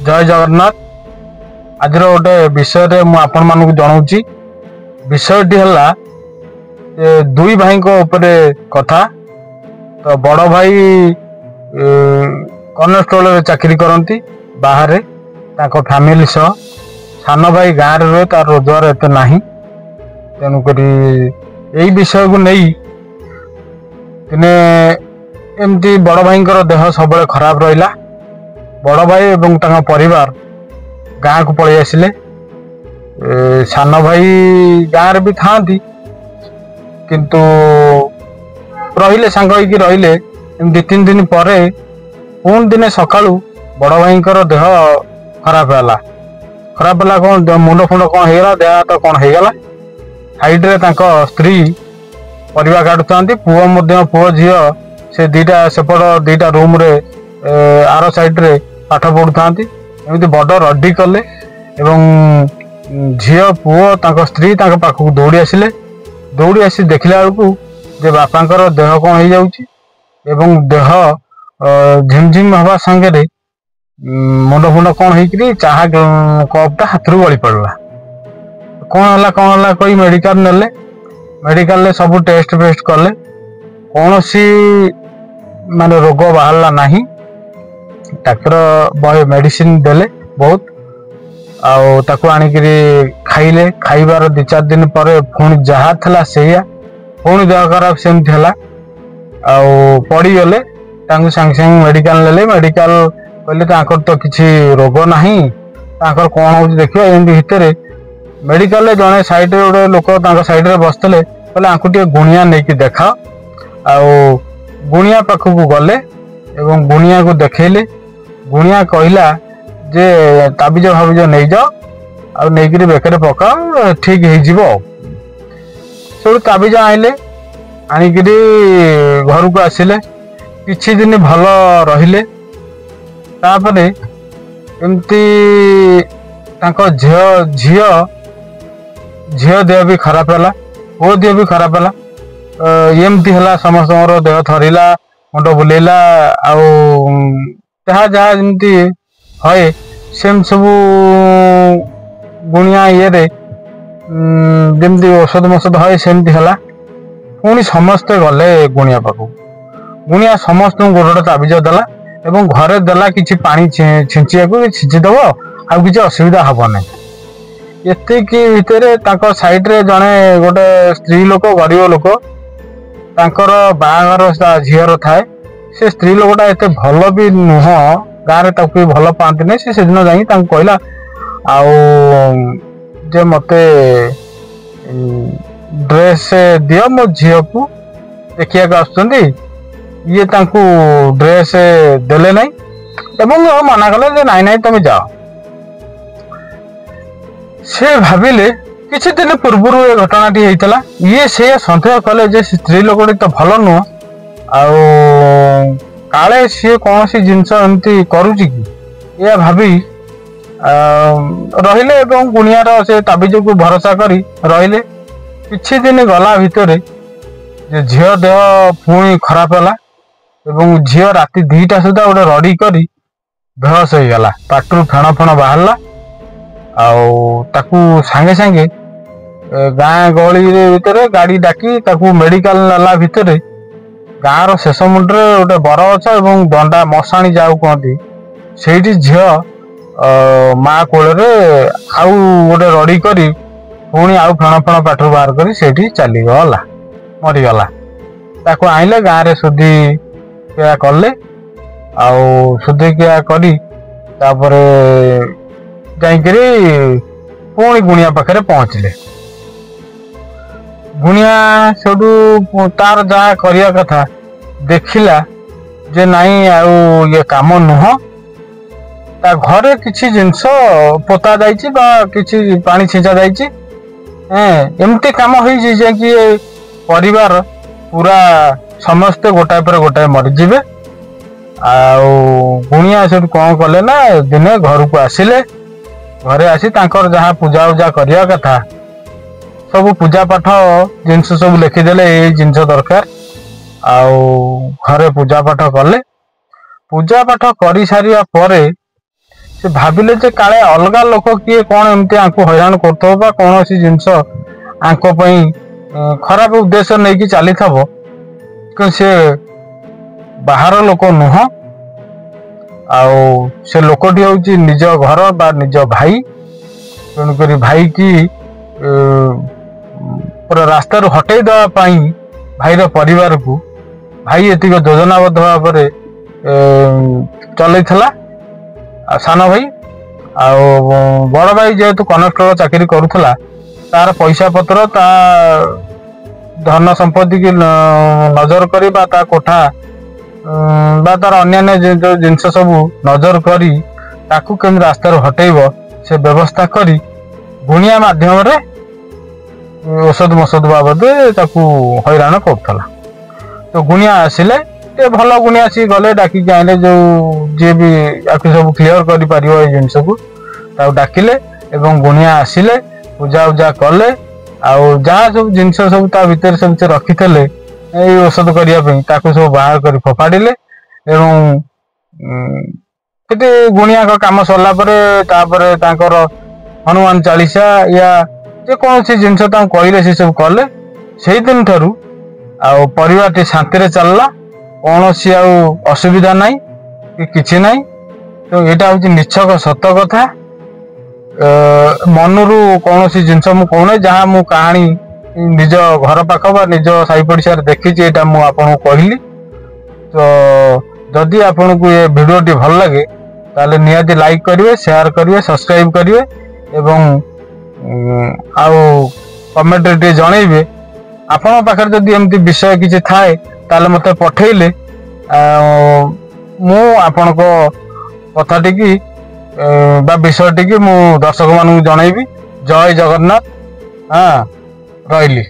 जय जगन्नाथ। आज गोटे विषय मु आपण मानक जनाऊँगी। विषयटी है दुई भाई कथा। तो बड़ भाई कनेस्टेबल चाकरी करती बाहर फैमिली सह, सान भाई गाँव में रहे, तार रोजगार एत ना। तेणुक यही विषय को नहीं दिने एमती बड़ भाई देह सब खराब रहा। बड़ भाई एवं परिवार गाँव को पलि आसिले। सान भाई गाँव भी था किंतु रहिले सांग होइकी रहिले। दु तीन दिन पर पुणी दिने सकाळु बड़ भाई देह खराब है। कौन मुंड फुंड कौन होगा, देह हाथ कौन होगा। साइड्रे स्त्री परिवा काटुंट, पुओ झी से दीटा सेपट दीटा रूम रे आर साइड्रे पाठ पढ़ुता। एमती बड़ रडी कले झी पुओ स्त्री पाखक दौड़ी आसिले। दौड़ी आसी देखला बेलू जे बापांकर देह कौन हो जाउची एवं देह झिमझिम हवा संगे मुंड फुंड कौन होकरी चाह कपटा हाथ रू गली पड़ला। कौन है कही मेडिकल नेले। मेडिकल सब टेस्ट फेस्ट कले, कौन सी माने रोग बाहरला नहीं। डाक्तर बहे मेडिसिन देले बहुत, आउ ताकू आनिकरी खाइले। खाइबार 2-4 दिन पर पुणी जहा थला सेया पुणी देह खराब सेमती है। आउ पड़गले सांगे सांगे मेडिकल नेले। मेडिकल कहले तो किसी रोग नहीं, कौन हो देखिए। एमती भितर मेडिकल जड़े साइड गोटे लोक साइड रे बसते कहले आपको टे गुणिया नहीं कि देखा। आउ गुणिया पाखक गले एवं गुणिया को देखले। गुणिया कहला जे ताबिज भाबिज नहीं जाओ, आ नहीं बेकर पका ठीक हो। ताबिज आइले, आनिकी घर को आसिले। किछि दिन भल रहिले। तापरे एमती झील देह भी खराब है, पुओ देह भी खराब है। एमती है समस्त देह थरिला, मुंड बुलेला। आउ जहाँ जहाँ जमती है सेम सब गुणिया ये जमती औषध मौषध है सेमती है। पुणी समस्ते गले गुणिया पाखु। गुणिया समस्त गोटे ताबिज देला एवं घरे देला किछि पानी छिंचिया को छिंचिदेव, आ किसी असुविधा हम ना। एतिकी भितर साइड रे जड़े गोटे स्त्री लोक गरीब लोक तांकर बाहागर झीर थाए। से स्त्री लोकटा एत भल भी नुह, गाँव में भल पाती नहीं। से दिन जा कहला जे मते ड्रेस दियो मो झील को देखा आसुँच। ये ड्रेस देले नहीं एवं मना कले नाई नाई तुम जाओ। से भाविले किछि दिन पूर्व ये घटनाटी होता। ये से सन्देह कले जे स्त्री लोकटी तो भल नुह, काले सी कौन सी जिनस एमती करुची कि यह भावी रहिले। गुणियार से ताबिज को भरोसा करी रहिले। किछि दिन गला भितर झील देह पुणी खराब है एवं झील राति 2टा सुधा गोटे रड़ी करी बेहोश हो गला। पाटू फेण फेण बाहरला। ताकू सांगे सांगे गाँ गहली भितर गाड़ी डाकी ताकू मेडिकल नेला भितर गाँव शेष मुंड्रे गोटे बर गछ एवं दंडा मशाणी जाऊ कहती से झील माँ कोल आउ गोटे रड़ी करी पुणी आउ फेण फेण पाटू बाहर कर चलीगला, मरीगला। ताकू आइले गाँव में सुधी क्या कले। सुधी क्या करी तापरे जाइकरी पुणी गुणिया पाखे पहुँचले। गुणिया सेठू तार जहाँ करिया कथा देखिला जे नाई आउ ये काम नुह। ता घरे किछि जिनस पोता जाइछि बा किछि पानी छिंचा जाइछि। एमती काम होइछि जे कि परिवार पूरा समस्ते गोटाए पर गोटाए मरीजिबे। गुणिया से कौन कले ना दिने घर को आसिले। घरे आसी तांकर जहाँ पूजा उजा करिया कथा सब पूजा पाठ जिनस सब लिखिदेले ये जिनस दरकार। घरे पूजा पाठ कले। पूजा पाठ कर सारिया से भाविले जे काले अलग लोक किए कौन एमती आंको हैरान करथबो कौन सी जिनस आंको पई खराब उद्देश्य नहीं कि चली थबो कि से बाहर लोक नुह आउ से लोकटी हूँ निज घर बा निज भाई तेणुक भाई की पूरा रास्ता हटई देवाई भाईर परिवार को भाई एतिक योजनाबद्ध भाव चलैला सान भाई बड़ भाई जेहेतु कनेक्टर चाकरी करुला तार पैसा पत्र ता धन संपत्ति की नजर करी बा ता कोठा बा तार अन्य जो जिनस सब नजर करी ताकू केमि रास्तार हटेब से व्यवस्था करी गुणिया माध्यम रे औषध मसद बाबद ताकू हैरान करुला तो गुणिया आसिले भल गुणिया आसी गले डाकिक आइले जो जी भी आखि सब क्लीयर कर पार जिनस को डाकिले एवं गुणिया आसिले पूजा उजा कले आउ जहाँ सब जिनस सब ता भीतर सब रखी औषध करने सब बाहर कर फोपाड़े एवं गुणिया का काम सरला हनुमान चालीसा या जेकोसी जिनस कहले से सब कले से दिन ठारू परिवार शांति चलला कौन सी असुविधा नाई कि किछि नाई तो यहाँ हूँ निछक सत कथा मनरू कौन सी जिनस मु कहूना जहाँ मु कहानी निज घर पाख बा निज साई पड़िशा देखी आपको कहली तो जदि आपन को ये वीडियो टी भल लगे ताले निहाती लाइक करिवे शेयर करिवे सब्सक्राइब करिवे एवं आउ कमेंट रे जणैबे आपन पाखर जदि एमती विषय किछि थाए ताले मते पठेइले मु आपन को कथा टिकी बा विषय टिकी मु दर्शक मानू जणैबी जय जगन्नाथ हाँ रही।